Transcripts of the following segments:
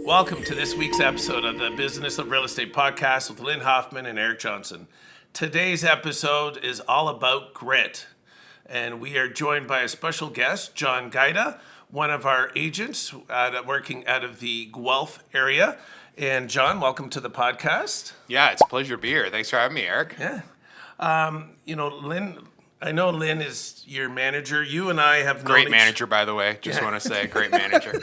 Welcome to this week's episode of the Business of Real Estate podcast with Lynn, Hoffmann, and Eric Johnson. Today's episode is all about grit, and we are joined by a special guest, John Gaida, one of our agents working out of the Guelph area. And John, welcome to the podcast. Yeah, it's a pleasure to be here. Thanks for having me, Eric. Yeah. Lynn, I know Lynn is your manager. You and I have Great manager, by the way. Just want to say, great manager.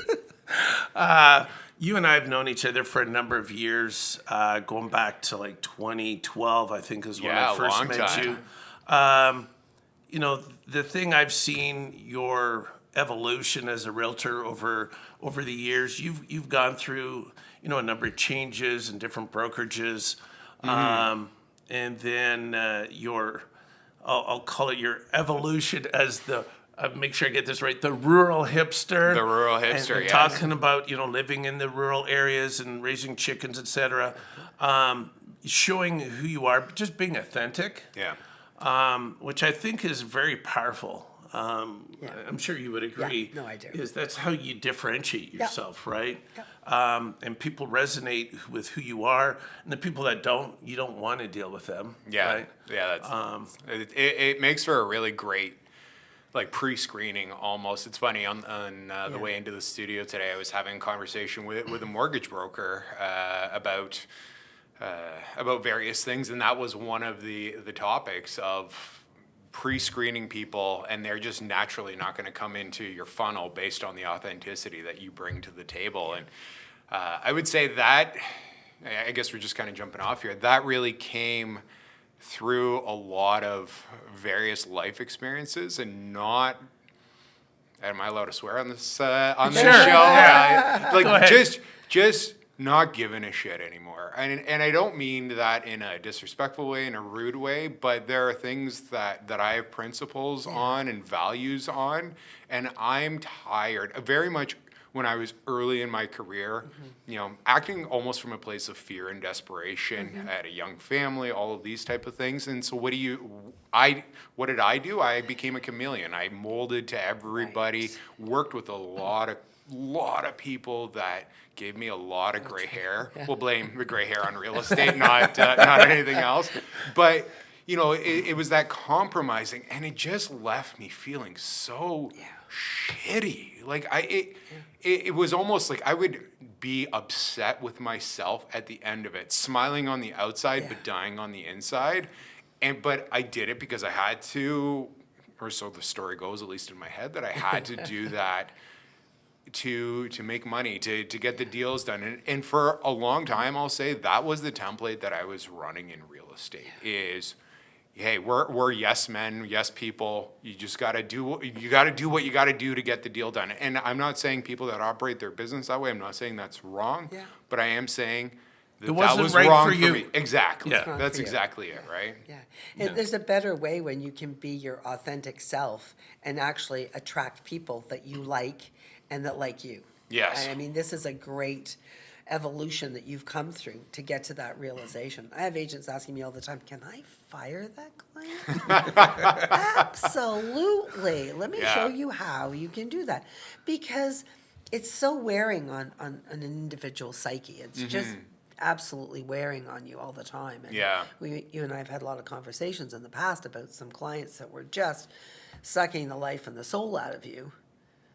You and I have known each other for a number of years, going back to like 2012, I think is when I first met time. you. The thing I've seen your evolution as a realtor over the years, you've gone through, a number of changes and different brokerages, and then I'll call it your evolution as the. Make sure I get this right. The rural hipster. The rural hipster, and yes. Talking about, living in the rural areas and raising chickens, etc. Showing who you are, just being authentic. Yeah. Which I think is very powerful. I'm sure you would agree. Yeah, no, I do. That's how you differentiate yourself, right? Yeah. And people resonate with who you are, and the people that don't, you don't want to deal with them. Yeah. Right? Yeah. That's, it makes for a really great, pre-screening almost. It's funny, on the way into the studio today, I was having a conversation with a mortgage broker about various things, and that was one of the topics of pre-screening people, and they're just naturally not going to come into your funnel based on the authenticity that you bring to the table. And I would say that, I guess we're just kind of jumping off here, that really came through a lot of various life experiences, and not. Am I allowed to swear on this Sure. show? Yeah. Just not giving a shit anymore. And I don't mean that in a disrespectful way, in a rude way, but there are things that I have principles on and values on, and I'm tired very much. When I was early in my career, acting almost from a place of fear and desperation. I had a young family, all of these type of things. And so what did I do? I became a chameleon. I molded to everybody, worked with a lot of people that gave me a lot of gray hair. We'll blame the gray hair on real estate, not anything else. But it was that compromising, and it just left me feeling so shitty. It was almost like I would be upset with myself at the end of it, smiling on the outside but dying on the inside. But I did it because I had to, or so the story goes, at least in my head, that I had to do that to make money, to get the deals done. And for a long time, I'll say that was the template that I was running in real estate is, hey, we're yes men, yes people. You just gotta do what you gotta do to get the deal done. And I'm not saying people that operate their business that way. I'm not saying that's wrong. Yeah. But I am saying that was right wrong for you. me. Exactly. Yeah. That's exactly it, right? Yeah. And there's a better way when you can be your authentic self and actually attract people that you like and that like you. Yes. I mean, this is a great evolution that you've come through to get to that realization. I have agents asking me all the time, can I fire that client? Absolutely. Let me show you how you can do that. Because it's so wearing on an individual psyche. It's just absolutely wearing on you all the time. And you and I have had a lot of conversations in the past about some clients that were just sucking the life and the soul out of you.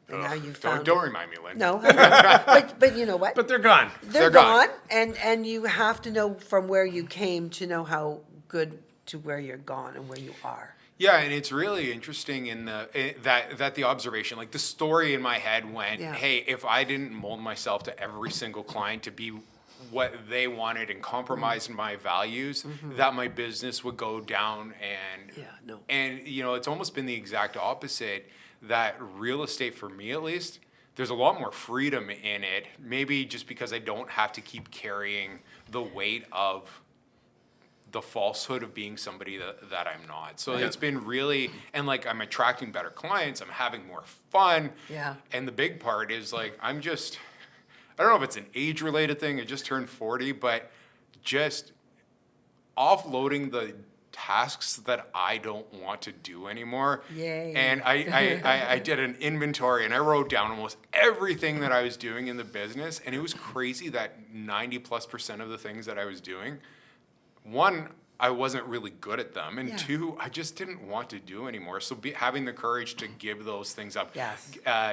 And now you've found. Don't remind me, Lynn. No, but you know what? But they're gone. They're gone, and you have to know from where you came to know how good to where you're gone and where you are. Yeah, and it's really interesting in that the observation, like the story in my head went, hey, if I didn't mold myself to every single client to be what they wanted and compromise my values, that my business would go down. And it's almost been the exact opposite. That real estate, for me at least, there's a lot more freedom in it. Maybe just because I don't have to keep carrying the weight of the falsehood of being somebody that I'm not. So it's been really, and I'm attracting better clients. I'm having more fun. Yeah. And the big part is I don't know if it's an age-related thing. I just turned 40, but just offloading the tasks that I don't want to do anymore. Yay. And I did an inventory and I wrote down almost everything that I was doing in the business. And it was crazy that 90+% of the things that I was doing, one, I wasn't really good at them. And Yeah. two, I just didn't want to do anymore. So having the courage to give those things up, Yes.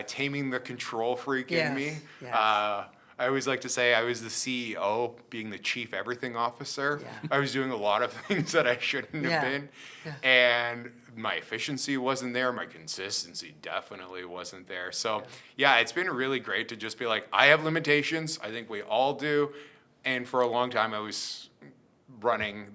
Taming the control freak in Yes, me. yes. I always like to say I was the CEO, being the chief everything officer. Yeah. I was doing a lot of things that I shouldn't Yeah, have been. yeah. And my efficiency wasn't there. My consistency definitely wasn't there. So yeah, it's been really great to just be like, I have limitations. I think we all do. And for a long time, I was running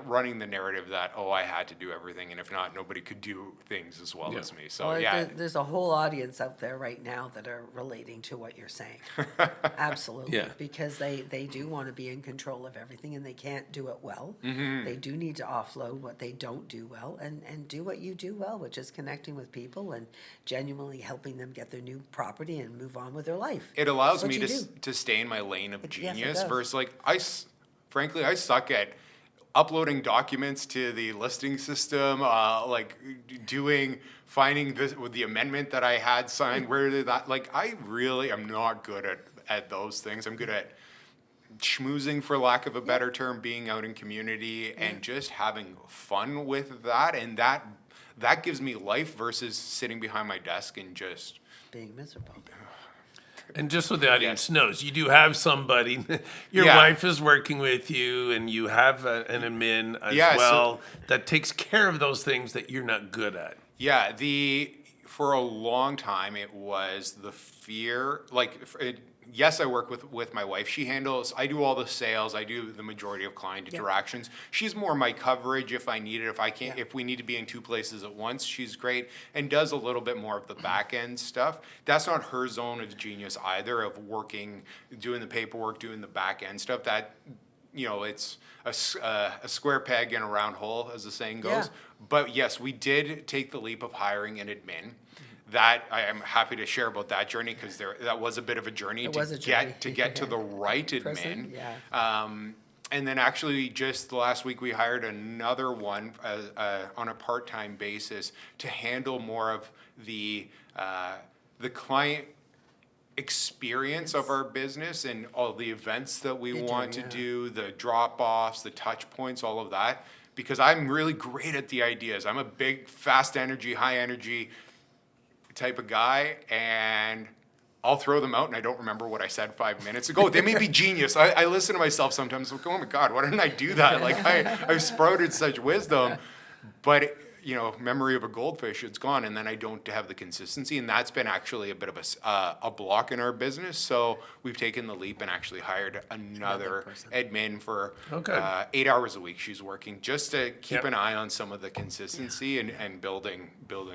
running the narrative that, oh, I had to do everything, and if not, nobody could do things as well Yeah. as me. So Well, yeah, there's a whole audience out there right now that are relating to what you're saying. Absolutely. Yeah. Because they do want to be in control of everything and they can't do it well. Mm-hmm. They do need to offload what they don't do well and do what you do well, which is connecting with people and genuinely helping them get their new property and move on with their life. it allows That's me what to you do. to stay in my lane of Yes, it genius does. versus like frankly, I suck at uploading documents to the listing system, finding this with the amendment that I had signed, where did that, like, I really am not good at those things. I'm good at schmoozing, for lack of a better term, being out in community and just having fun with that. And that gives me life versus sitting behind my desk and just, Being miserable. And just so the audience knows, you do have somebody, your Yeah. wife is working with you, and you have an admin as Yeah, so- well that takes care of those things that you're not good at. yeah, for a long time, it was the fear, yes, I work with my wife. I do all the sales. I do the majority of client Yeah. interactions. She's more my coverage if I need it. Yeah. If we need to be in two places at once, she's great and does a little bit more of the back end stuff. That's not her zone of genius either, of working, doing the paperwork, doing the back end stuff. That, it's a square peg in a round hole, as the saying goes. Yeah. But yes, we did take the leap of hiring an admin. That I am happy to share about that journey, because that was a bit of a journey was a journey. to get to the right Person, admin. yeah. And then actually just last week we hired another one on a part-time basis to handle more of the client experience of our business and all the events that we want to do, the drop-offs, the touch points, all of that. Because I'm really great at the ideas. I'm a big, fast energy, high energy type of guy, and I'll throw them out and I don't remember what I said 5 minutes ago. They may be genius. I listen to myself sometimes, like, oh my God, why didn't I do that? Like, I've sprouted such wisdom, but memory of a goldfish, it's gone, and then I don't have the consistency, and that's been actually a bit of a block in our business. So we've taken the leap and actually hired another person. admin for Okay. 8 hours a week. She's working just to keep Yep. an eye on some of the consistency and building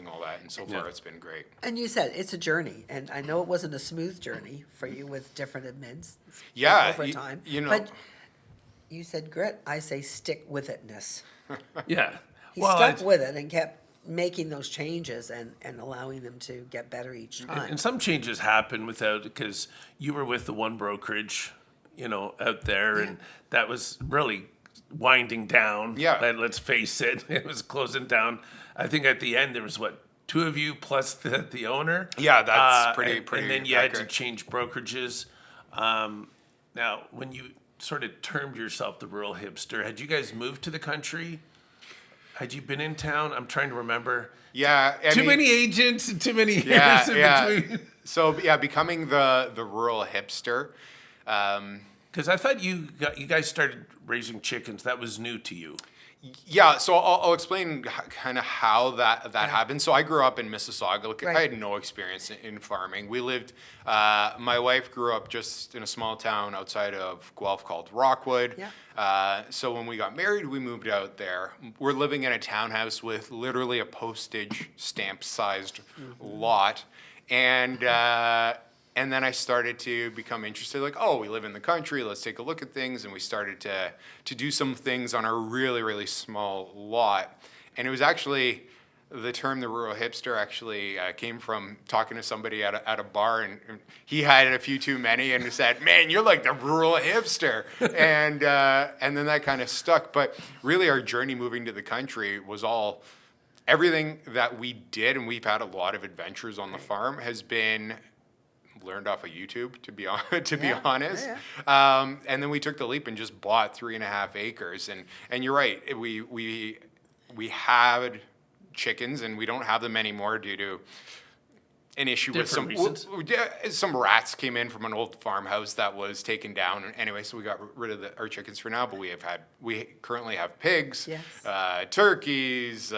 all that. And so far, Yeah. it's been great. And you said it's a journey, and I know it wasn't a smooth journey for you with different admins. Yeah, over y- time. you know- But you said grit. I say stick with itness. Yeah. He Well, stuck it's- with it and kept making those changes and allowing them to get better each time. and some changes happen without, because you were with the one brokerage, out there, and that was really winding down. Yeah. Let's face it, it was closing down. I think at the end there was two of you plus the owner. Yeah, that's pretty And then you had to accurate. change brokerages. Now, when you sort of termed yourself the rural hipster, had you guys moved to the country? Had you been in town? I'm trying to remember. Yeah, Too many agents and too many years Yeah, in yeah. between. So yeah, becoming the rural hipster. Because I thought you guys started raising chickens. That was new to you. Yeah, so I'll explain kind of how that happened. So I grew up in Mississauga. Like, Right. I had no experience in farming. We lived, my wife grew up just in a small town outside of Guelph called Rockwood. Yeah. So when we got married, we moved out there. We're living in a townhouse with literally a postage stamp sized lot. And then I started to become interested, like, oh, we live in the country, let's take a look at things. And we started to do some things on a really, really small lot. And it was actually the term the rural hipster actually came from talking to somebody at a bar, and he had a few too many and said, "Man, you're like the rural hipster," and then that kind of stuck. But really, our journey moving to the country was all everything that we did, and we've had a lot of adventures on the farm, has been learned off of YouTube, to be honest. Yeah. And then we took the leap and just bought 3.5 acres. And you're right, we had chickens, and we don't have them anymore due to an issue Different with reasons. some rats came in from an old farmhouse that was taken down. Anyway, so we got rid of our chickens for now, but we currently have pigs, Yes. turkeys,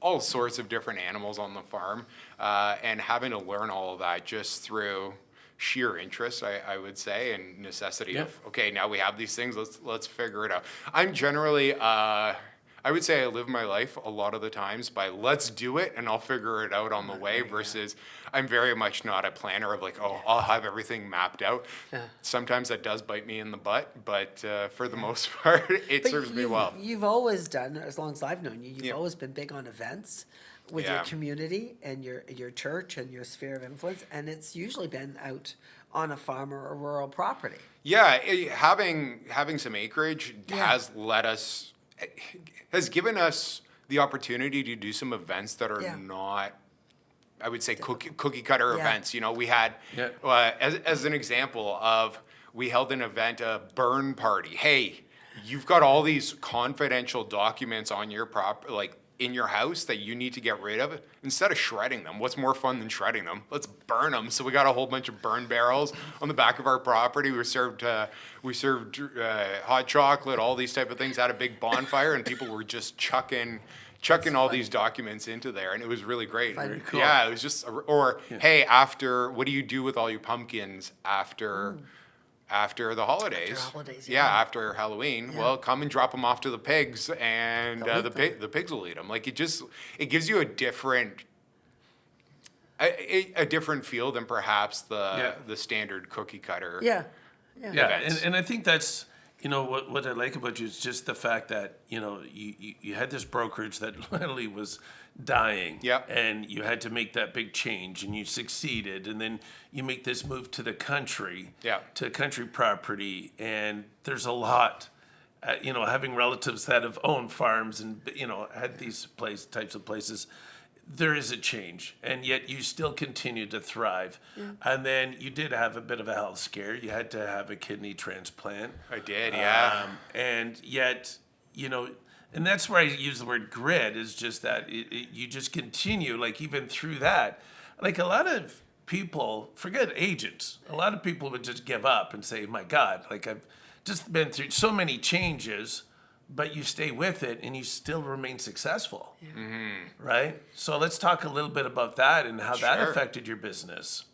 all sorts of different animals on the farm, and having to learn all of that just through sheer interest, I would say, and necessity of, okay, now we have these things, let's figure it out. I'm generally, I would say I live my life a lot of the times by let's do it and I'll figure it out on the way, versus I'm very much not a planner of like, oh, I'll have everything mapped out. Yeah. Sometimes that does bite me in the butt, but for the most part, it But serves me well. You've always done, as long as I've known you, you've Yeah. always been big on events with your Yeah. community and your church and your sphere of influence, and it's usually been out on a farm or a rural property. Yeah, having some acreage Yeah. has given us the opportunity to do some events that are Yeah. not, I would say, cookie cutter Yeah. events. You know, we had, Yeah. as an example of, we held an event, a burn party. Hey, you've got all these confidential documents on your in your house that you need to get rid of. Instead of shredding them, what's more fun than shredding them? Let's burn them. So we got a whole bunch of burn barrels on the back of our property. We served hot chocolate, all these type of things, had a big bonfire, and people were just chucking all these documents into there, and it was really great. Very cool. Yeah, it was just, hey, what do you do with all your pumpkins after the holidays? holidays, Yeah, yeah. after Halloween. Yeah. Well, come and drop them off to the pigs, and They'll the eat them. the pigs will eat them. Like, it gives you a different feel than perhaps the standard cookie cutter. Yeah. Yeah, events. and I think that's, what I like about you is just the fact that, you had this brokerage that literally was dying. Yep. And you had to make that big change, and you succeeded, and then you make this move to the country. Yeah. To country property, and there's a lot, having relatives that have owned farms and, had these types of places. There is a change, and yet you still continue to thrive. And then you did have a bit of a health scare. You had to have a kidney transplant. I did, yeah. And yet, and that's where I use the word grit, is just that you just continue, like, even through that. Like, a lot of people, forget agents, a lot of people would just give up and say, my God, like, I've just been through so many changes, but you stay with it and you still remain successful, right? So let's talk a little bit about that and how that Sure. affected your business.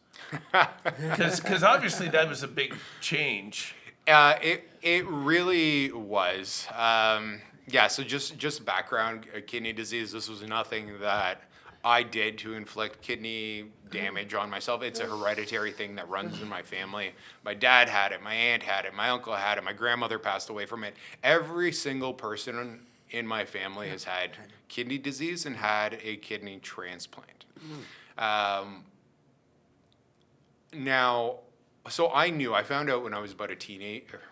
Because obviously that was a big change. It really was. Yeah, so just background, kidney disease, this was nothing that I did to inflict kidney damage on myself. It's a hereditary thing that runs in my family. My dad had it, my aunt had it, my uncle had it, my grandmother passed away from it. Every single person in my family has had kidney disease and had a kidney transplant. Now, so I found out when I was about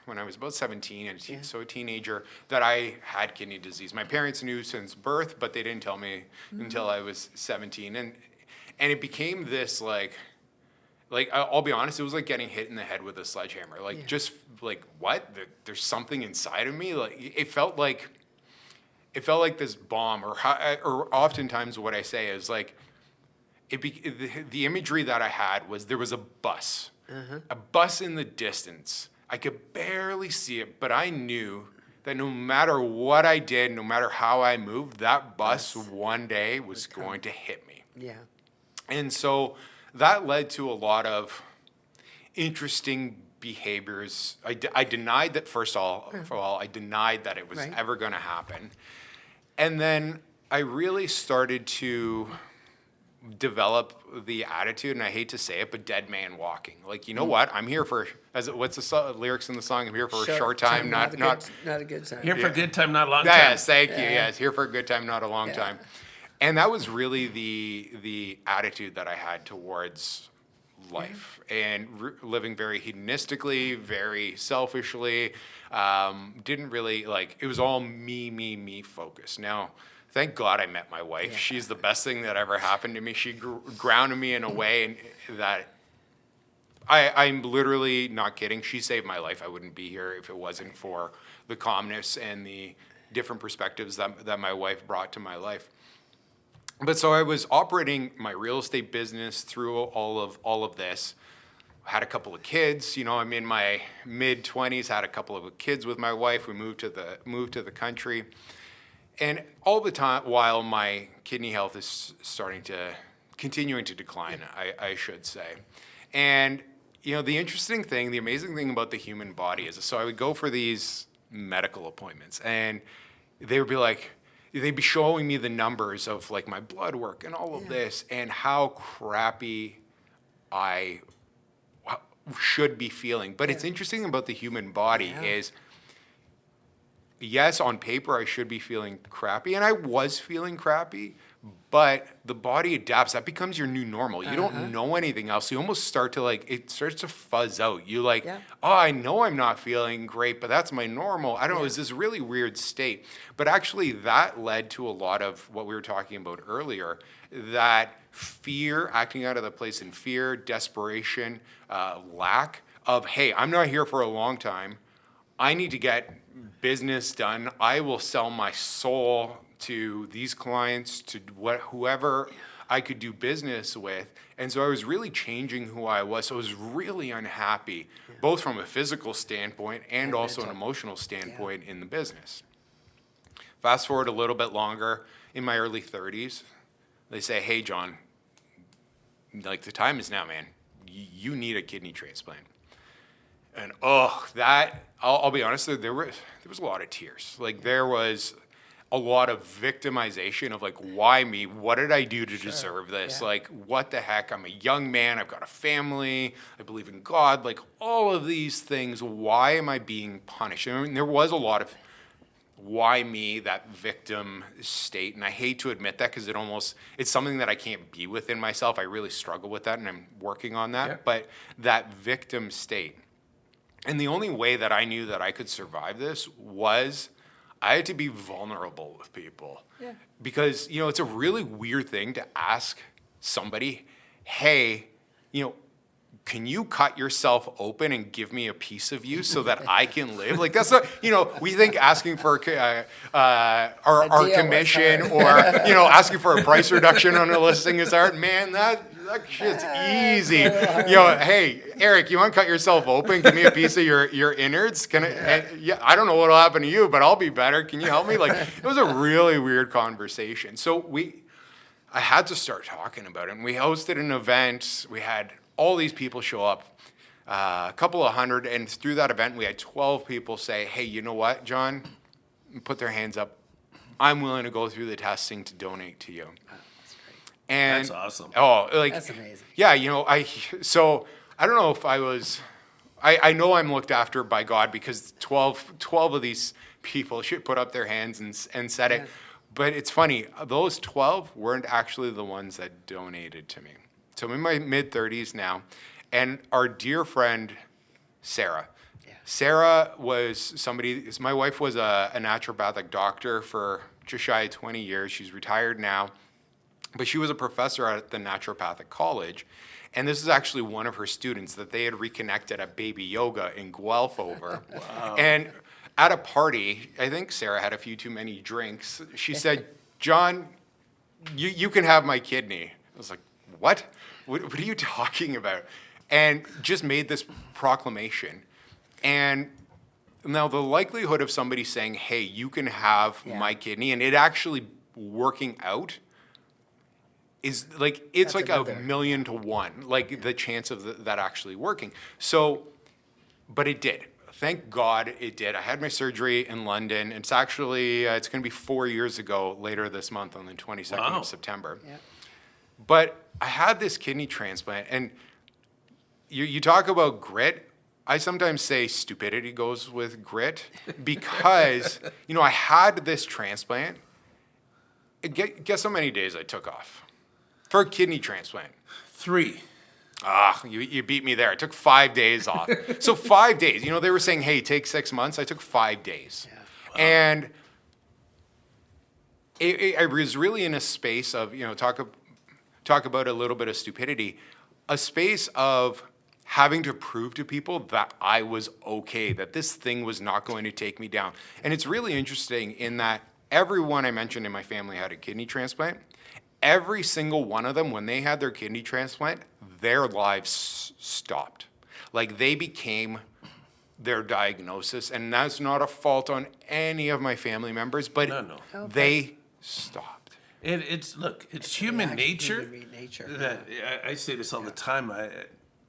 when I was about 17, and so a teenager, that I had kidney disease. My parents knew since birth, but they didn't tell me until I was 17. And it became this like I'll be honest, it was like getting hit in the head with a sledgehammer. Like, just like, what? There's something inside of me. Like, it felt like this bomb, or oftentimes what I say is like, the imagery that I had was there was a bus. A bus in the distance. I could barely see it, but I knew that no matter what I did, no matter how I moved, that bus one day was going to hit me. Yeah. And so that led to a lot of interesting behaviors. I denied that, first of all, I denied that it was Right. ever going to happen. And then I really started to develop the attitude, and I hate to say it, but dead man walking. Like, you know what? I'm here for, what's the lyrics in the song? I'm here for a short time, not not a good time. Here for a good time, not a long time. Yes, thank you. Yes, here for a good time, not a long Yeah. time. And that was really the attitude that I had towards life, and living very hedonistically, very selfishly. Didn't really like, it was all me focused. Now, thank God I met my wife. Yeah. She's the best thing that ever happened to me. She grounded me in a way and that I'm literally not kidding. She saved my life. I wouldn't be here if it wasn't for the calmness and the different perspectives that my wife brought to my life. But so I was operating my real estate business through all of this. Had a couple of kids, you know, I'm in my mid-20s, had a couple of kids with my wife. We moved to the country. And all the time, while my kidney health is continuing to decline, I should say. And, you know, the amazing thing about the human body is, so I would go for these medical appointments, and they would be like, they'd be showing me the numbers of like my blood work and all of this, and how crappy I should be feeling. But it's interesting about the human body is, yes, on paper I should be feeling crappy, and I was feeling crappy, but the body adapts. That becomes your new normal. You don't know anything else. You almost start to it starts to fuzz out. You oh, I know I'm not feeling great, but that's my normal. I don't know, it's this really weird state. But actually that led to a lot of what we were talking about earlier, that fear, acting out of the place in fear, desperation, lack of, hey, I'm not here for a long time. I need to get business done. I will sell my soul to these clients, to whoever I could do business with. And so I was really changing who I was. So I was really unhappy, both from a physical standpoint and also an emotional standpoint in the business. Fast forward a little bit longer, in my early 30s, they say, hey, John, like the time is now, man. You need a kidney transplant. And I'll be honest, there was a lot of tears. Like there was a lot of victimization of like, why me? What did I do to deserve this? Like, what the heck? I'm a young man. I've got a family. I believe in God. Like all of these things. Why am I being punished? I mean, there was a lot of why me, that victim state. And I hate to admit that because it's something that I can't be within myself. I really struggle with that, and I'm working on that. Yeah. But that victim state. And the only way that I knew that I could survive this was I had to be vulnerable with people. Yeah. Because, you know, it's a really weird thing to ask somebody, hey, you know, can you cut yourself open and give me a piece of you so that I can live? Like, that's not, you know, we think asking for our commission or, you know, asking for a price reduction on a listing is hard. Man, that shit's easy. You know, hey, Eric, you want to cut yourself open? Give me a piece of your innards. I don't know what'll happen to you, but I'll be better. Can you help me? Like, it was a really weird conversation. So I had to start talking about it. And we hosted an event. We had all these people show up, a couple of hundred, and through that event, we had 12 people say, hey, you know what, John? Put their hands up. I'm willing to go through the testing to donate to you. And That's awesome. Oh, like That's amazing. Yeah, you know, so I don't know if I know I'm looked after by God because 12 of these people should put up their hands and said it. But it's funny, those 12 weren't actually the ones that donated to me. So I'm in my mid-30s now, and our dear friend, Sarah. Yeah. Sarah was my wife was a naturopathic doctor for just shy of 20 years. She's retired now, but she was a professor at the naturopathic college. And this is actually one of her students that they had reconnected at Baby Yoga in Guelph over. Wow. And at a party, I think Sarah had a few too many drinks. She said, John, you can have my kidney. I was like, what? What are you talking about? And just made this proclamation. And now the likelihood of somebody saying, hey, you can have my kidney, and it actually working out is like, it's like a 1,000,000 to 1, like the chance of that actually working. So, but it did. Thank God it did. I had my surgery in London. It's actually, it's going to be 4 years ago later this month on the 22nd of September. Yeah. But I had this kidney transplant, and you talk about grit. I sometimes say stupidity goes with grit because, I had this transplant. Guess how many days I took off for a kidney transplant? 3. You beat me there. I took 5 days off. So 5 days. They were saying, hey, take 6 months. I took 5 days. Yeah. Wow. And I was really in a space of, talk about a little bit of stupidity, a space of having to prove to people that I was okay, that this thing was not going to take me down. And it's really interesting in that everyone I mentioned in my family had a kidney transplant. Every single one of them, when they had their kidney transplant, their lives stopped. Like they became their diagnosis, and that's not a fault on any of my family members, but No. they stopped. It's human nature. Human nature. That I say this all the time.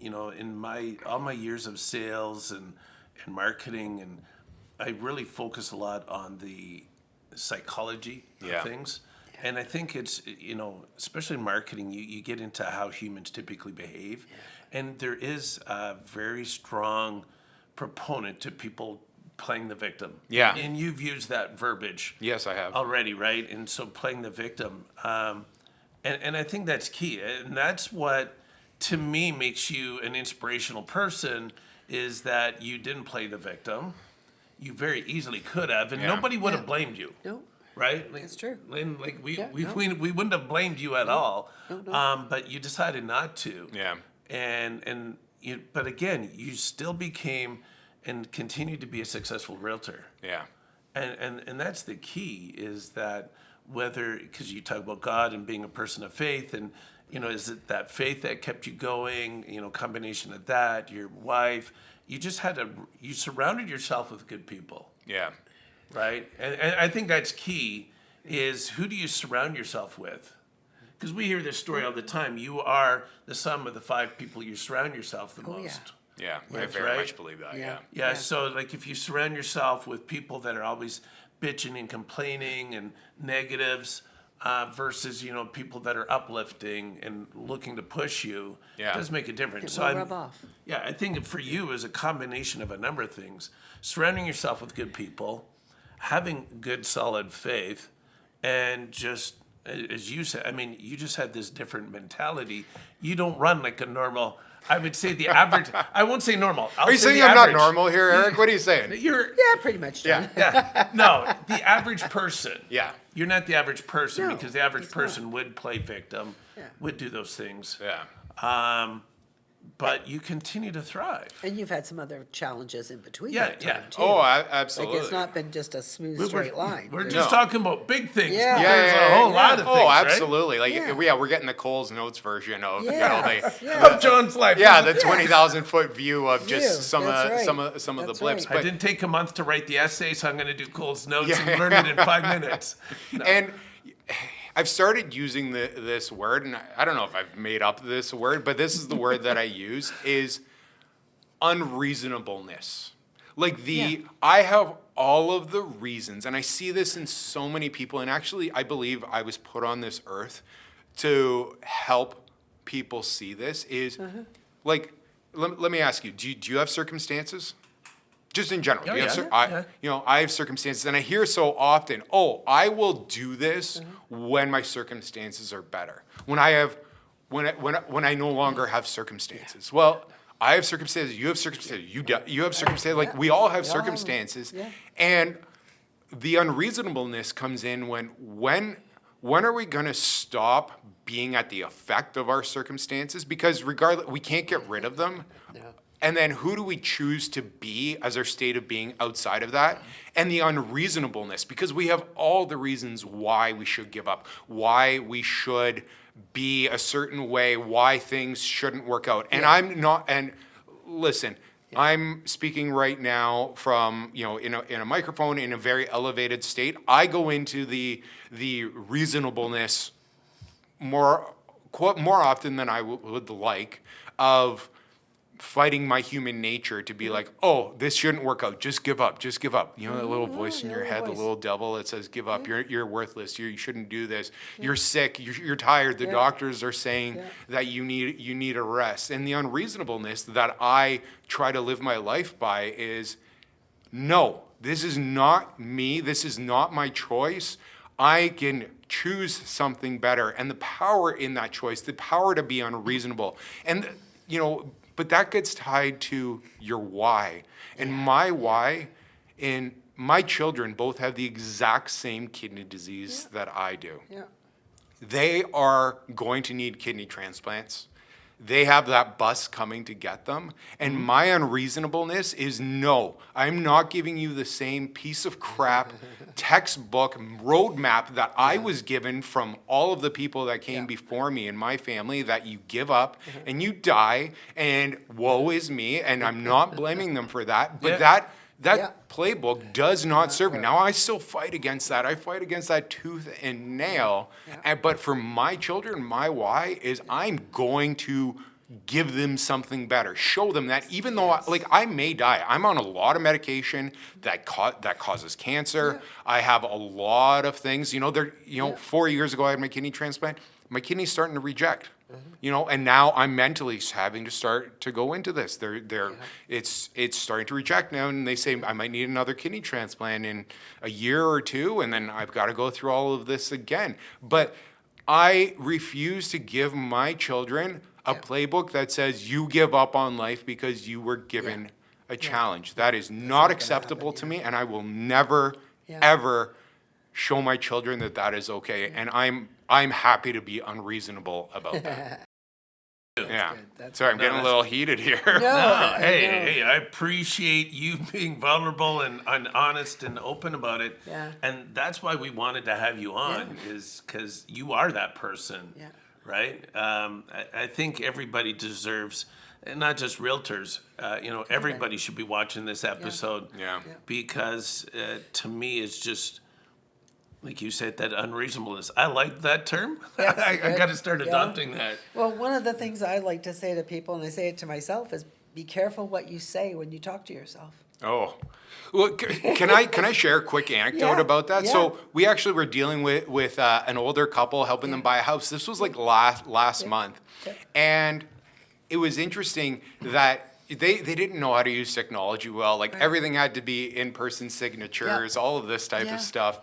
In all my years of sales and marketing, and I really focus a lot on the psychology of things. And I think it's, especially in marketing, you get into how humans typically behave. And there is a very strong proponent to people playing the victim. Yeah. And you've used that verbiage. Yes, I have. Already, right? And so playing the victim. And I think that's key. And that's what, to me, makes you an inspirational person, is that you didn't play the victim. You very easily could have, and nobody would have blamed you. No. Right? That's true. Lynn, we Yeah, no. wouldn't have blamed you at all. No. But you decided not to. Yeah. But again, you still became and continued to be a successful realtor. Yeah. And that's the key, is that because you talk about God and being a person of faith, and, is it that faith that kept you going, combination of that, your wife, you surrounded yourself with good people. Yeah. Right? And I think that's key, is who do you surround yourself with? Because we hear this story all the time. You are the sum of the 5 people you surround yourself the most. Yeah. I That's very right. much believe that. Yeah. Yeah, so like if you surround yourself with people that are always bitching and complaining and negatives, versus, people that are uplifting and looking to push you, Yeah. it does make a difference. It will rub off. Yeah, I think for you is a combination of a number of things. Surrounding yourself with good people, having good, solid faith, and just, as you said, you just had this different mentality. You don't run like a normal, I would say the average, I won't say normal. Are you saying I'm not normal here, Eric? What are you saying? Yeah, pretty much. John. No, the average person. Yeah. You're not the average person, No, because the average he's person not. would play victim, Yeah. would do those things. Yeah. But you continue to thrive. And you've had some other challenges in between Yeah, that yeah. time, too. Oh, Like, absolutely. it's not been just a smooth, straight line. We're Yeah. just talking about big things. Yeah. But Yeah, there's yeah, a whole yeah. lot of things, Oh, right? absolutely. Like, Yeah. we're getting the Coles Notes version of, Yes, the, yeah. Of John's life. the 20,000 foot view of just View, some that's of right. some of the That's blips. right. I didn't take a month to write the essay, so I'm going to do Cole's notes Yeah. and learn it in 5 minutes. And I've started using this word, and I don't know if I've made up this word, but this is the word that I use, is unreasonableness. Like I have all of the reasons, and I see this in so many people, and actually I believe I was put on this earth to help people see this, is like, let me ask you, do you have circumstances? Just in general. Oh, do you have yeah, yeah. I have circumstances, and I hear so often, I will do this when my circumstances are better. When I no longer have circumstances. Well, I have circumstances, you have circumstances, you have circumstances, like we all have We all have them. circumstances. Yeah. And the unreasonableness comes in when are we gonna stop being at the effect of our circumstances? Because regardless, we can't get rid of them. No. And then who do we choose to be as our state of being outside of that? And the unreasonableness, because we have all the reasons why we should give up, why we should be a certain way, why things shouldn't work out. And listen, I'm speaking right now from, in a microphone in a very elevated state. I go into the reasonableness more often than I would like of fighting my human nature to be like, oh, this shouldn't work out. Just give up. Just give up. You know, that little voice in your head, the little devil that says, give up. You're worthless. You shouldn't do this. You're sick. You're tired. The doctors are saying that you need a rest. And the unreasonableness that I try to live my life by is, no, this is not me. This is not my choice. I can choose something better. And the power in that choice, the power to be unreasonable. And, you know, but that gets tied to your why. And my why, and my children both have the exact same kidney disease that I do. Yeah. They are going to need kidney transplants. They have that bus coming to get them. And my unreasonableness is, no, I'm not giving you the same piece of crap textbook roadmap that I was given from all of the people that came before me in my family, that you give up and you die and woe is me. And I'm not blaming them for that. But that playbook does not serve me. Now, I still fight against that. I fight against that tooth and nail. But for my children, my why is, I'm going to give them something better. Show them that even though, I may die. I'm on a lot of medication that causes cancer. I have a lot of things. 4 years ago, I had my kidney transplant. My kidney's starting to reject. And now I'm mentally having to start to go into this. It's starting to reject now, and they say I might need another kidney transplant in a year or two, and then I've got to go through all of this again. But I refuse to give my children a playbook that says you give up on life because you were given a challenge. That is not acceptable to me, and I will never, ever show my children that that is okay. And I'm happy to be unreasonable about that. Sorry, I'm getting a little heated here. No, hey, I appreciate you being vulnerable and honest and open about it. Yeah. And that's why we wanted to have you on, is because you are that person, right? I think everybody deserves, and not just realtors, everybody should be watching this episode. Because to me, it's just, like you said, that unreasonableness. I like that term. Yes, I got to start adopting that. Well, one of the things I like to say to people, and I say it to myself, is be careful what you say when you talk to yourself. Oh, well, can I share a quick anecdote about that? So we actually were dealing with an older couple, helping them buy a house. This was like last month. And it was interesting that they didn't know how to use technology well. Like everything had to be in-person signatures, all of this type of stuff.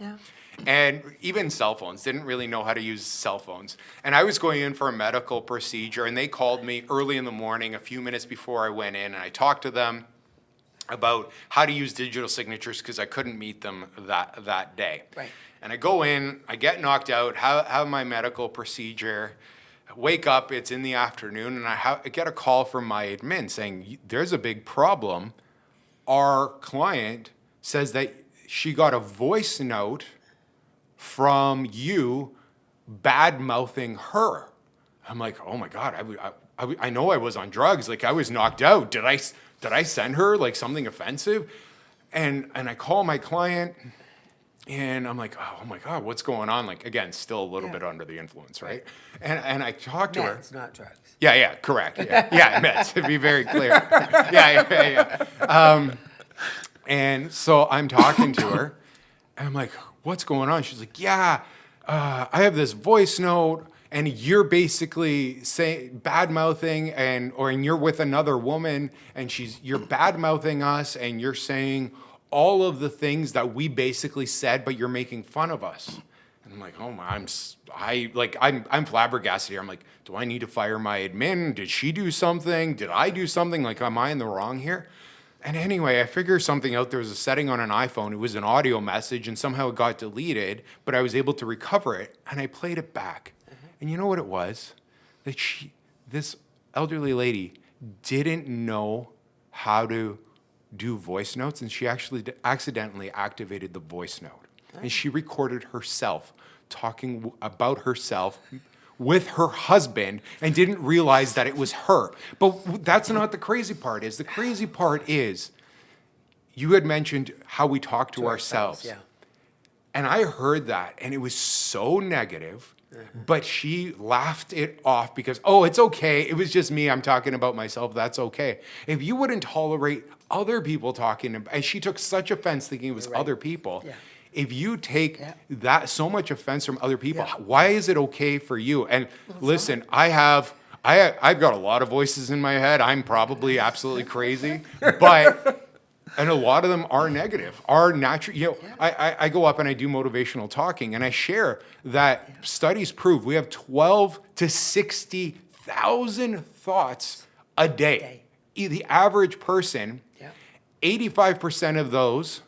And even cell phones, didn't really know how to use cell phones. And I was going in for a medical procedure, and they called me early in the morning, a few minutes before I went in, and I talked to them about how to use digital signatures because I couldn't meet them that day. Right. And I go in, I get knocked out, have my medical procedure, wake up, it's in the afternoon, and I get a call from my admin saying, there's a big problem. Our client says that she got a voice note from you bad-mouthing her. I'm like, oh my God, I know I was on drugs. Like, I was knocked out. Did I send her like something offensive? And I call my client, and I'm like, oh my God, what's going on? Like, again, still a little bit under the influence, right? And I talk to her. Meds, not drugs. Yeah, correct. Yeah, meds, to be very clear. And so I'm talking to her, and I'm like, what's going on? She's like, I have this voice note, and you're basically saying bad-mouthing, and you're with another woman, and you're bad-mouthing us, and you're saying all of the things that we basically said, but you're making fun of us. And I'm like, oh my, I'm flabbergasted here. I'm like, do I need to fire my admin? Did she do something? Did I do something? Like, am I in the wrong here? And anyway, I figured something out. There was a setting on an iPhone. It was an audio message, and somehow it got deleted, but I was able to recover it, and I played it back. And you know what it was? That this elderly lady didn't know how to do voice notes, and she actually accidentally activated the voice note. And she recorded herself talking about herself with her husband and didn't realize that it was her. But that's not the crazy part. The crazy part is you had mentioned how we talk to ourselves. Yeah. And I heard that, and it was so negative. But she laughed it off because, oh, it's okay. It was just me. I'm talking about myself. That's okay. If you wouldn't tolerate other people talking, and she took such offense thinking it was other people. Yeah. If you take that so much offense from other people, Yeah. why is it okay for you? And listen, I've got a lot of voices in my head. I'm probably absolutely crazy, but. And a lot of them are negative, are natural. I go up and I do motivational talking and I share that studies prove we have 12 to 60,000 thoughts a day. The average person, 85% of those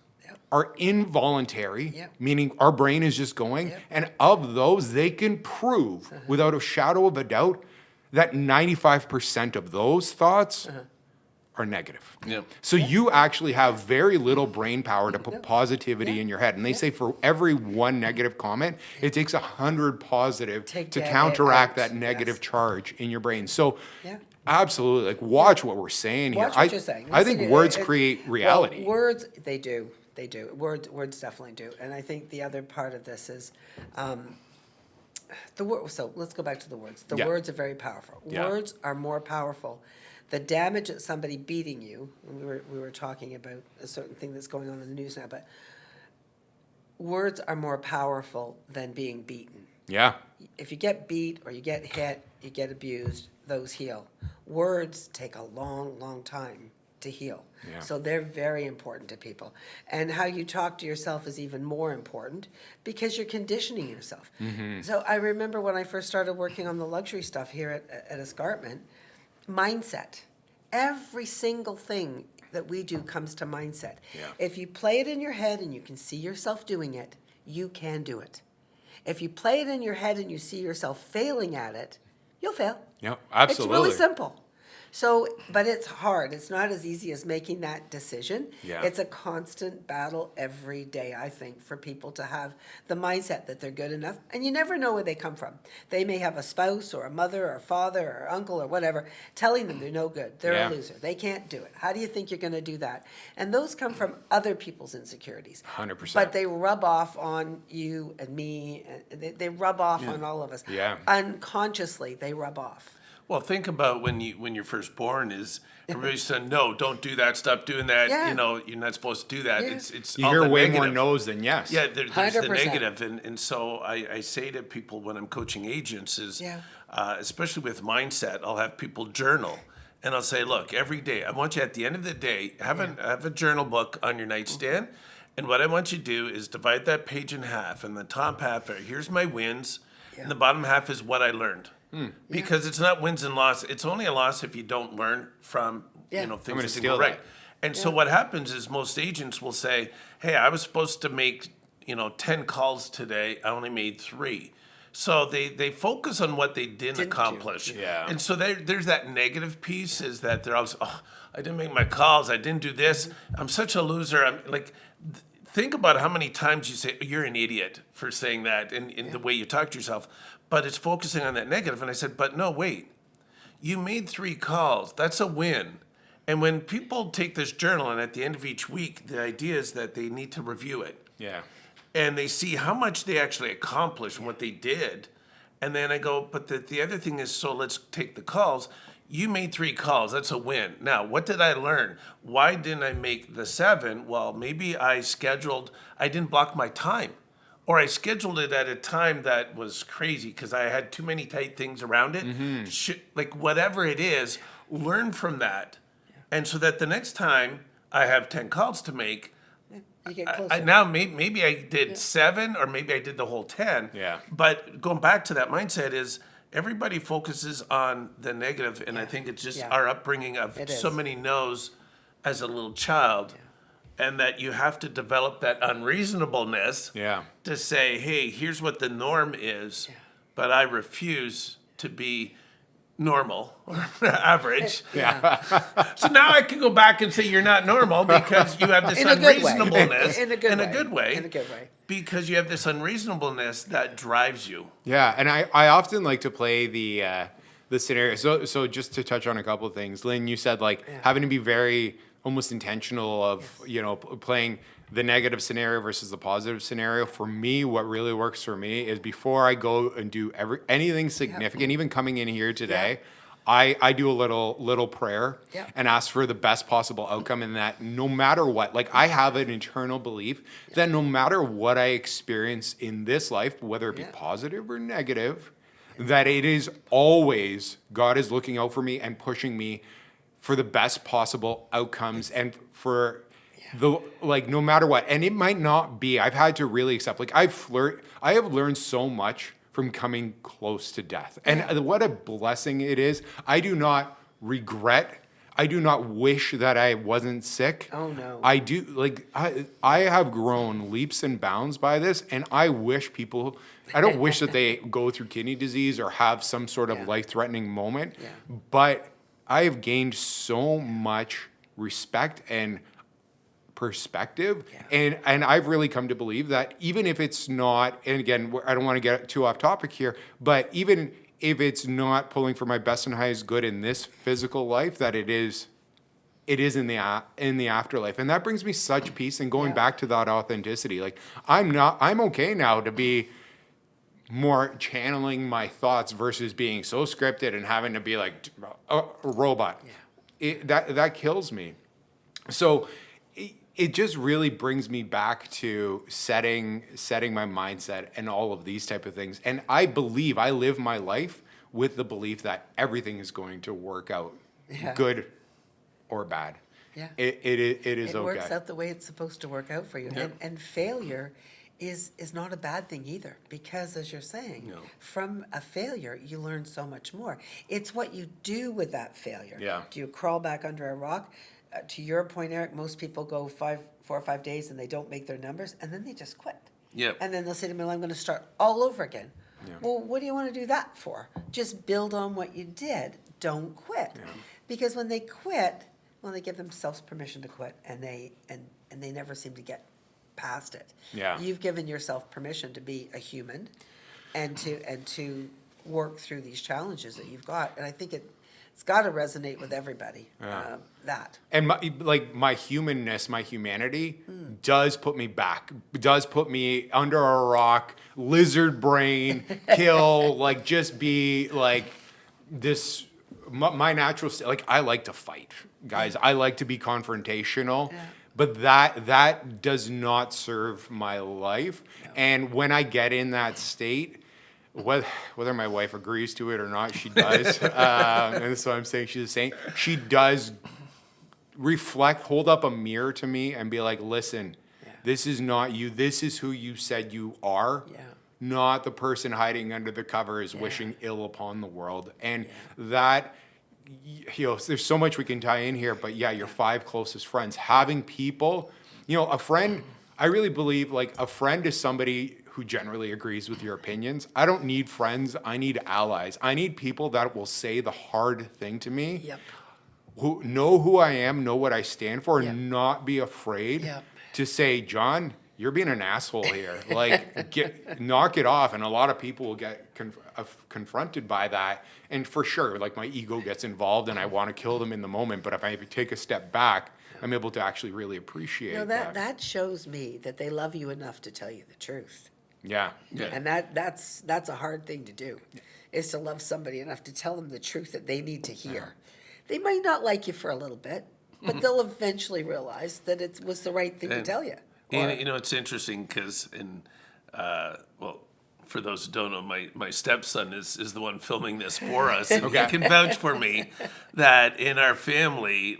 are involuntary, meaning our brain is just going. And of those, they can prove without a shadow of a doubt that 95% of those thoughts are negative. Yep. So you actually have very little brain power to put positivity in your head. And they say for every one negative comment, it takes 100 positive to get it counteract out. that negative Yes. charge in your brain. So Yeah. absolutely, like watch what we're saying here. Watch what you're saying. I think Listen, words create reality. Well, words, they do. They do. Words definitely do. And I think the other part of this is the word. So let's go back to the words. The Yeah. words are very powerful. Yeah. Words are more powerful. The damage that somebody beating you, and we were talking about a certain thing that's going on in the news now, but words are more powerful than being beaten. Yeah. If you get beat or you get hit, you get abused, those heal. Words take a long, long time to heal. Yeah. So they're very important to people. And how you talk to yourself is even more important because you're conditioning yourself. So I remember when I first started working on the luxury stuff here at Escarpment, mindset. Every single thing that we do comes to mindset. Yeah. If you play it in your head and you can see yourself doing it, you can do it. If you play it in your head and you see yourself failing at it, you'll fail. Yeah, absolutely. It's really simple. So, but it's hard. It's not as easy as making that decision. Yeah. It's a constant battle every day, I think, for people to have the mindset that they're good enough. And you never know where they come from. They may have a spouse or a mother or a father or uncle or whatever telling them they're no good. They're Yeah. a loser. They can't do it. How do you think you're going to do that? And those come from other people's insecurities. 100%. But they rub off on you and me. And they rub off on all of us. Yeah. Unconsciously, they rub off. Well, think about when you're first born. Is everybody's saying, "No, don't do that. Stop doing that. Yeah. You know, you're not supposed to do that." Yeah. It's You all hear the way negative. more no's than yes. Yeah, there's the 100%. negative, and so I say to people when I'm coaching agents is, Yeah. especially with mindset, I'll have people journal, and I'll say, look, every day, I want you at the end of the day have a journal book on your nightstand, and what I want you to do is divide that page in half, and the top half are here's my wins, and the bottom half is what I learned. Because it's not wins and loss. It's only a loss if you don't learn from Yeah. things I'm gonna that didn't steal go right. that. And so what happens is most agents will say, "Hey, I was supposed to make 10 calls today. I only made 3." So they focus on what they didn't Didn't do. accomplish. Yeah. And so there's that negative piece is that they're always, "Oh, I didn't make my calls. I didn't do this. I'm such a loser." I'm like, think about how many times you say you're an idiot for saying that in the way you talk to yourself. But it's focusing on that negative. And I said, but no, wait. You made 3 calls. That's a win. And when people take this journal and at the end of each week, the idea is that they need to review it. Yeah. And they see how much they actually accomplished and what they did. And then I go, but the other thing is, so let's take the calls. You made 3 calls. That's a win. Now, what did I learn? Why didn't I make the 7? Well, maybe I didn't block my time. Or I scheduled it at a time that was crazy because I had too many tight things around it. Like whatever it is, learn from that. And so that the next time I have 10 calls to make, You get closer. now maybe I did 7 or maybe I did the whole 10. Yeah. But going back to that mindset is everybody focuses on the negative, and I think it's just Yeah. our upbringing of It so is. many no's as a little child. And that you have to develop that unreasonableness Yeah. to say, hey, here's what the norm is, but I refuse to be normal or average. Yeah. So now I can go back and say you're not normal because you have this In a good way. unreasonableness. In a good way. way. In a good way. Because you have this unreasonableness that drives you. Yeah, and I often like to play the scenario. So just to touch on a couple of things, Lynn, you said like having to be very almost intentional of, playing the negative scenario versus the positive scenario. For me, what really works for me is before I go and do anything significant, even coming in here today, I do a little prayer and ask for the best possible outcome, and that no matter what, like I have an internal belief that no matter what I experience in this life, whether it be positive or negative, that it is always God is looking out for me and pushing me for the best possible outcomes and for no matter what. And it might not be, I've had to really accept, I have learned so much from coming close to death. And what a blessing it is. I do not regret. I do not wish that I wasn't sick. Oh, no. I do, I have grown leaps and bounds by this, and I wish people, I don't wish that they go through kidney disease or have some sort of life-threatening moment, but I have gained so much respect and perspective. And I've really come to believe that even if it's not, and again, I don't want to get too off topic here, but even if it's not pulling for my best and highest good in this physical life, that it is in the afterlife. And that brings me such peace. And going back to that authenticity, I'm okay now to be more channeling my thoughts versus being so scripted and having to be like a robot. That kills me. So it just really brings me back to setting my mindset and all of these type of things. And I live my life with the belief that everything is going to work out, good or bad. Yeah. It is It okay. works out the way it's supposed to work out for you. And failure is not a bad thing either, because as you're saying, from a failure, you learn so much more. It's what you do with that failure. Yeah. Do you crawl back under a rock? To your point, Eric, most people go 4 or 5 days and they don't make their numbers, and then they just quit. Yep. And then they'll say to me, well, I'm going to start all over again. Yeah. Well, what do you want to do that for? Just build on what you did. Don't quit. Because when they quit, they give themselves permission to quit, and they never seem to get past it. Yeah. You've given yourself permission to be a human and to work through these challenges that you've got. And I think it's got to resonate with everybody. That. And my humanness, my humanity does put me back, does put me under a rock, lizard brain, kill, just be this, my natural state. I like to fight, guys. I like to be confrontational. But that does not serve my life. No. And when I get in that state, whether my wife agrees to it or not, she does. And so I'm saying she's the same. She does reflect, hold up a mirror to me and be like, listen, this is not you. This is who you said you are. Not the person hiding under the covers wishing ill upon the world. And that... there's so much we can tie in here, but your 5 closest friends, having people, a friend, I really believe a friend is somebody who generally agrees with your opinions. I don't need friends. I need allies. I need people that will say the hard thing to me, who know who I am, know what I stand for, and not be afraid to say, John, you're being an asshole here. Knock it off. And a lot of people will get confronted by that. And for sure, my ego gets involved and I want to kill them in the moment. But if I take a step back, I'm able to actually really appreciate that. That shows me that they love you enough to tell you the truth. Yeah. And that's a hard thing to do, is to love somebody enough to tell them the truth that they need to hear. They might not like you for a little bit, but they'll eventually realize that it was the right thing to tell you. And, it's interesting because for those who don't know, my stepson is the one filming this for us. And he can vouch for me that in our family,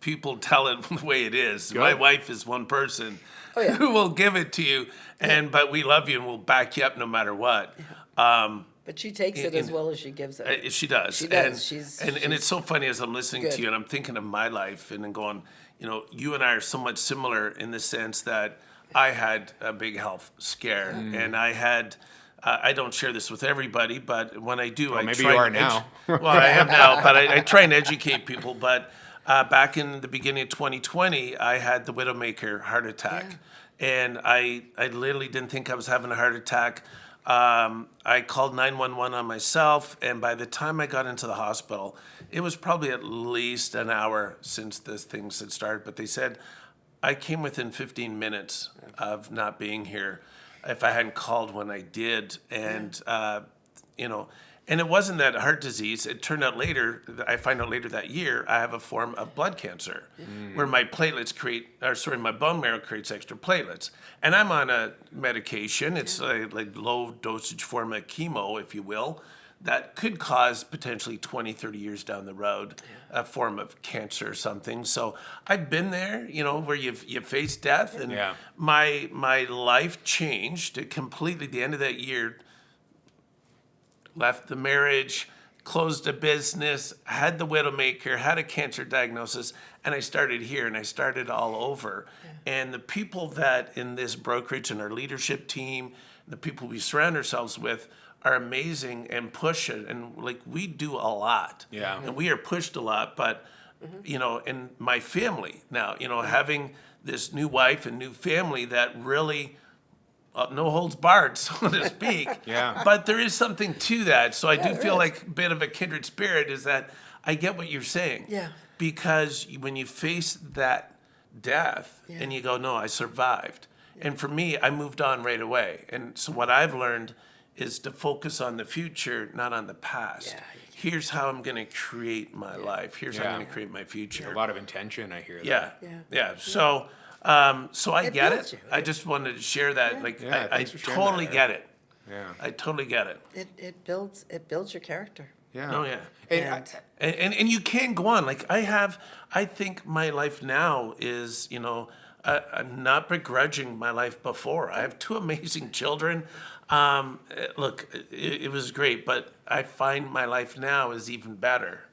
people tell it the way it is. Good. My wife is one person who will give it to you, but we love you and we'll back you up no matter what. But she takes it as well as she gives it. She does. She does. And it's so funny as I'm listening to you and I'm thinking of my life and then going, you and I are so much similar in the sense that I had a big health scare and I had, I don't share this with everybody, but when I do, I maybe try you are now. Well, I am now, but I try and educate people. But back in the beginning of 2020, I had the Widowmaker heart attack. And I literally didn't think I was having a heart attack. I called 911 on myself, and by the time I got into the hospital, it was probably at least an hour since this things had started, but they said I came within 15 minutes of not being here if I hadn't called when I did. And, you know, and it wasn't that heart disease. It turned out later, I find out later that year, I have a form of blood cancer where my platelets my bone marrow creates extra platelets. And I'm on a medication. It's like low dosage form of chemo, if you will, that could cause potentially 20, 30 years down the road a form of cancer or something. So I've been there, you know, where you face death. And my life changed completely. The end of that year, left the marriage, closed a business, had the widowmaker, had a cancer diagnosis, and I started here, and I started all over. And the people that in this brokerage and our leadership team, the people we surround ourselves with are amazing and push it. And like, we do a lot. Yeah. And we are pushed a lot, but, you know, and my family now, you know, having this new wife and new family that really, no holds barred, so to speak. But there is something to that. So I do feel like a bit of a kindred spirit is that I get what you're saying. Because when you face that death and you go, no, I survived. And for me, I moved on right away. And so what I've learned is to focus on the future, not on the past. Here's how I'm going to create my life. Here's how I'm going to create my future. A lot of intention, I hear that. So, so I get it. I just wanted to share that. Like, I totally get it. I totally get it. It builds your character. Oh yeah. And And you can go on. Like I think my life now is, you know, I'm not begrudging my life before. I have two amazing children. Look, it was great, but I find my life now is even better.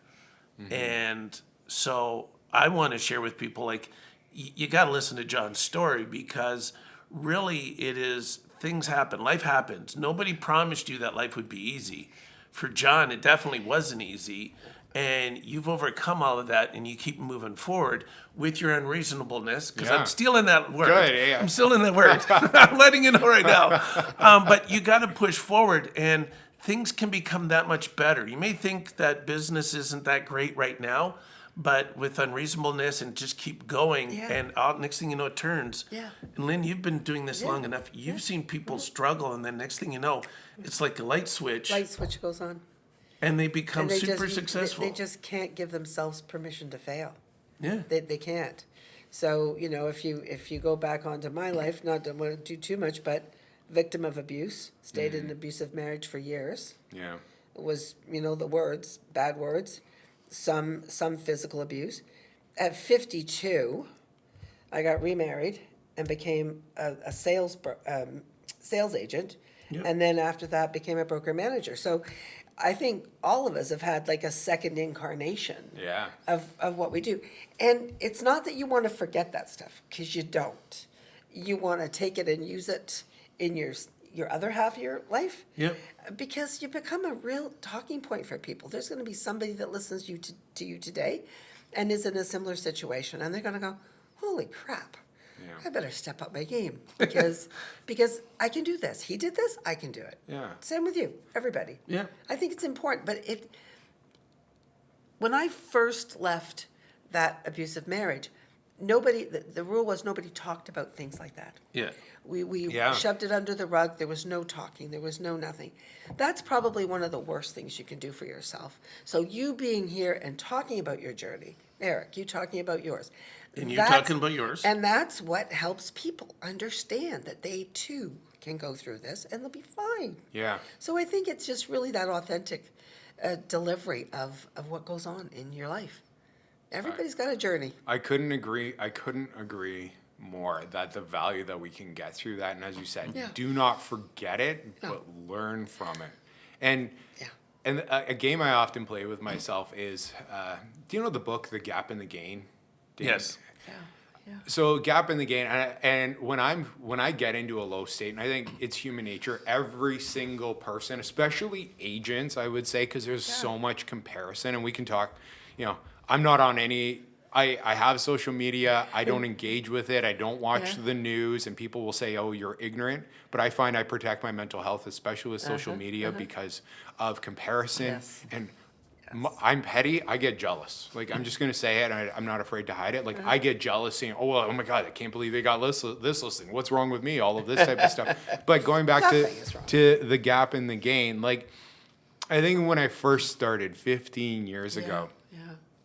And so I want to share with people, like, you got to listen to John's story, because really it is, things happen. Life happens. Nobody promised you that life would be easy. For John, it definitely wasn't easy. And you've overcome all of that, and you keep moving forward with your unreasonableness, because I'm stealing that word. Good, I'm stealing that word. I'm letting you know right now. But you got to push forward, and things can become that much better. You may think that business isn't that great right now, but with unreasonableness and just keep going, and next thing you know, it turns. And Lynn, you've been doing this long enough. You've seen people struggle, and then next thing you know, it's like a light switch. Light switch goes on. And they become And they super just, successful. They just can't give themselves permission to fail. Yeah. They can't. So, you know, if you go back onto my life, not to want to do too much, but victim of abuse, stayed in an abusive marriage for years. Was, you know, the words, bad words, some physical abuse. At 52, I got remarried and became a sales agent. And then after that became a broker manager. So I think all of us have had like a second incarnation of what we do. And it's not that you want to forget that stuff, because you don't. You want to take it and use it in your other half of your life. Because you become a real talking point for people. There's going to be somebody that listens to you today and is in a similar situation, and they're going to go, holy crap. I better step up my game, because I can do this. He did this, I can do it. Same with you, everybody. I think it's important, but when I first left that abusive marriage, the rule was nobody talked about things like that. We shoved it under the rug. There was no talking. There was no nothing. That's probably one of the worst things you can do for yourself. So you being here and talking about your journey, Eric, you talking about yours. And you're talking about yours. And that's what helps people understand that they too can go through this and they'll be fine. So I think it's just really that authentic delivery of what goes on in your life. Everybody's got a journey. I couldn't agree more that the value that we can get through that, and as you said, do not forget it, but learn from it. And a game I often play with myself is, do you know the book The Gap and the Gain? Yes. So gap in the gain, and when I get into a low state, and I think it's human nature, every single person, especially agents, I would say, because there's so much comparison, and we can talk, you know, I'm not on any I have social media. I don't engage with it. I don't watch Yeah. the news, and people will say, "Oh, you're ignorant." But I find I protect my mental health, especially with social media, because of comparison. Yes. And I'm petty. I get jealous. Like, I'm just gonna say it. I'm not afraid to hide it. Like, I get jealous seeing, oh my God, I can't believe they got this listing. What's wrong with me? All of this type of stuff. But going back Nothing is wrong. to the gap and the gain, like, I think when I first started 15 years ago. Yeah.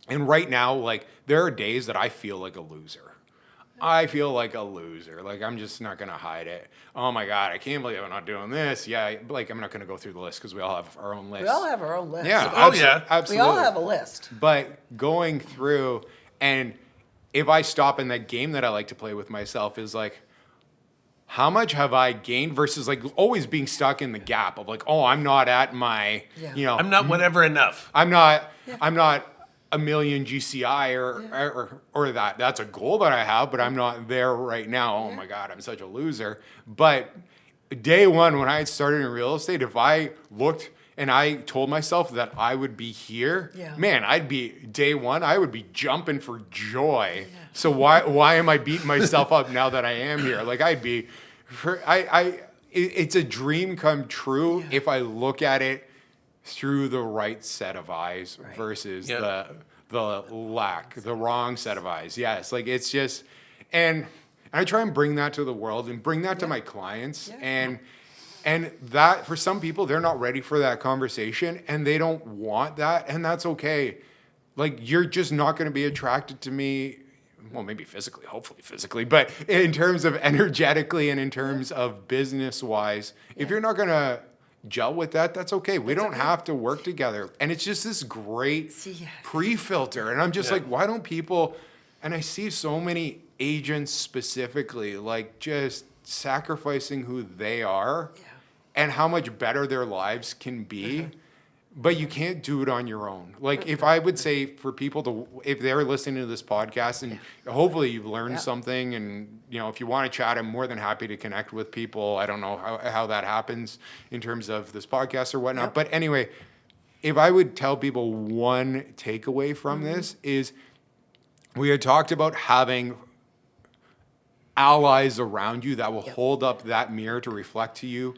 And right now, like, there are days that I feel like a loser. I feel like a loser. Like, I'm just not going to hide it. Oh my God, I can't believe I'm not doing this. Yeah, like, I'm not going to go through the list because we all have our own list. We all have our own list. Yeah, Oh, yeah. We absolutely. all have a list. But going through, and if I stop in that game that I like to play with myself is like, how much have I gained versus like always being stuck in the gap of like, oh, I'm not at my, Yeah. you know, I'm not whatever enough. I'm not a million GCI or that. That's a goal that I have, but I'm not there right now. Oh my God, I'm such a loser. But day one, when I started in real estate, if I looked and I told myself that I would be here, Yeah. man, I'd be day one, I would be jumping for joy. So why am I beating myself up now that I am here? Like I'd be, it's a dream come true Yeah. if I look at it through the right set of eyes Right. versus Yeah. the wrong set of eyes. Yes, like it's just, and I try and bring that to the world and bring that to my clients, Yeah. and that for some people they're not ready for that conversation and they don't want that, and that's okay. Like you're just not going to be attracted to me. Well, maybe physically, hopefully physically, but in terms of energetically and in terms of business wise, if you're not going to gel with that, that's okay. We don't have to work together. And it's just this great See, pre-filter. And I'm just Yeah. like, why don't people, and I see so many agents specifically, like just sacrificing who they are Yeah. and how much better their lives can be. But you can't do it on your own. Like if I would say for people to, if they're listening to this podcast and hopefully you've learned Yeah. something, and you know, if you want to chat, I'm more than happy to connect with people. I don't know how that happens in terms of this podcast or whatnot. Yep. But anyway, if I would tell people one takeaway from this is we had talked about having allies around you that will Yep. hold up that mirror to reflect to you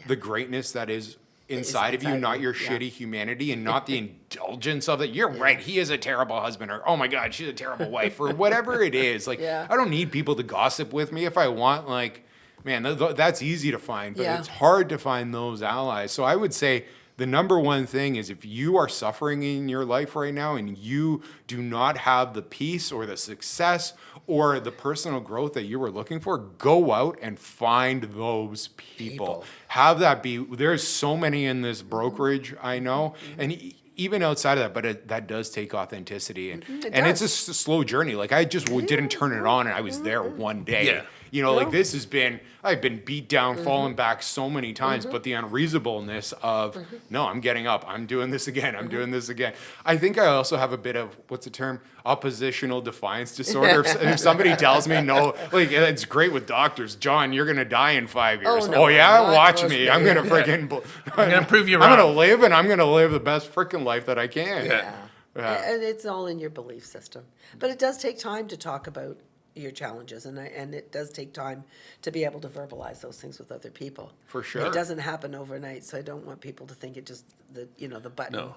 the greatness that is inside of you, inside not you, your yeah. shitty humanity and not the indulgence of it. You're right, he is a terrible husband, or oh my God, she's a terrible wife, or whatever it is. Like, Yeah. I don't need people to gossip with me. If I want, like, man, that's easy to find, but Yeah. it's hard to find those allies. So I would say the number one thing is if you are suffering in your life right now and you do not have the peace or the success or the personal growth that you were looking for, go out and find those people. Have that be, there's so many in this brokerage, I know, and even outside of that, but that does take authenticity, and it's a slow journey. Like I just didn't turn it on and I was there one day. Yeah. You know, like this has been, I've been beat down, fallen back so many times, but the unreasonableness of, no, I'm getting up, I'm doing this again, I'm doing this again. I think I also have a bit of, what's the term? Oppositional defiance disorder. If somebody tells me no, like it's great with doctors, John, you're going to die in 5 years. Oh, no, yeah, not watch those me. I'm going to days. freaking, I'm gonna prove you I'm wrong. going to live, and I'm going to live the best freaking life that I can. Yeah. Yeah. And it's all in your belief system. But it does take time to talk about your challenges, and it does take time to be able to verbalize those things with other people. For sure. It doesn't happen overnight, so I don't want people to think it just, the button, No.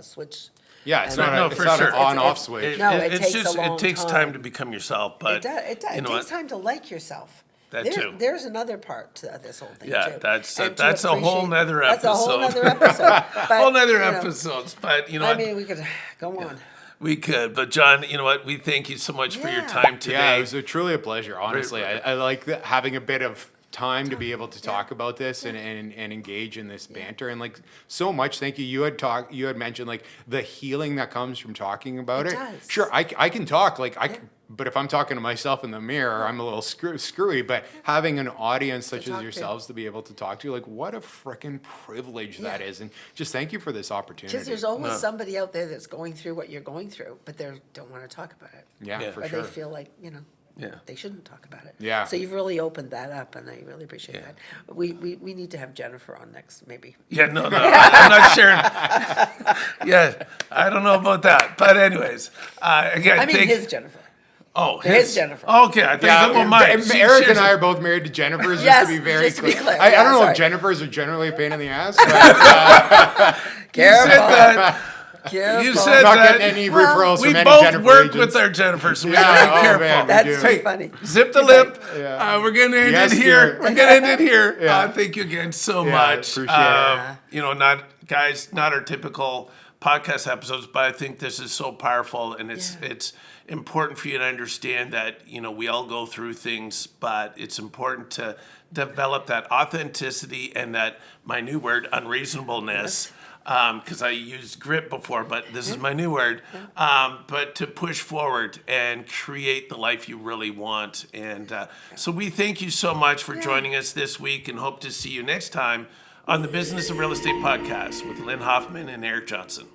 switch. Yeah, it's And- not, No, it's for not sure. an on-off It's- switch. No, it it's takes just a long it takes time time to become yourself, but It you know takes what? time to like yourself. That too. There's another part to this whole thing, Yeah, too. that's And to a whole appreciate- nother That's a whole episode. nother episode. But, Whole nother you know, episodes, but you know I what? mean, we could go on. We could, but John, you know what? We thank you so much for your Yeah. time today. Yeah, it was truly a pleasure, honestly. Right. I like having a bit of time to be able to talk about this and engage in this banter, and like so much. Thank you. You had mentioned like the healing that comes from talking about It it. does. Sure, I can talk like but if I'm talking to myself in the mirror, I'm a little screwy. But having an audience such talk as to. yourselves to be able to talk to, like, what a freaking privilege that Yeah. is, and just thank you for this opportunity. Because there's always No. somebody out there that's going through what you're going through, but they don't want to talk about it. yeah, Yeah. for Or sure. they feel like, Yeah. they shouldn't talk about it. Yeah. So you've really opened that up, and I really appreciate Yeah. that. We need to have Jennifer on next, maybe. Yeah, no, I'm not sharing. Yeah, I don't know about that. But anyways, again, I mean, thank, his Jennifer. oh, his Jennifer. Okay, I think Yeah, about mine. Eric and I are both married to Jennifers, Yes, just to be very just to be clear. clear. I Yeah, don't know sorry. if Jennifers are generally a pain in the ass, but Careful. that. Careful. You said not that. getting any Well, referrals We from any both Jennifer work agents. with our Jennifers, so we Yeah, gotta be oh, careful. man, we That's do. too funny. Zip the Too lip. funny. Yeah. We're gonna end Yes, it here. dear. We're gonna end it here. Yeah. Thank you again so Yeah, much. appreciate it. You know, not our typical podcast episodes, but I think this is so powerful, and it's important for you to understand that we all go through things, but it's important to develop that authenticity and that my new word, unreasonableness. Because I used grit before, but this is my new word. But to push forward and create the life you really want. And so we thank you so much for joining us this week, and hope to see you next time on the Business of Real Estate podcast with Lynn Hoffmann and Eric Johnson.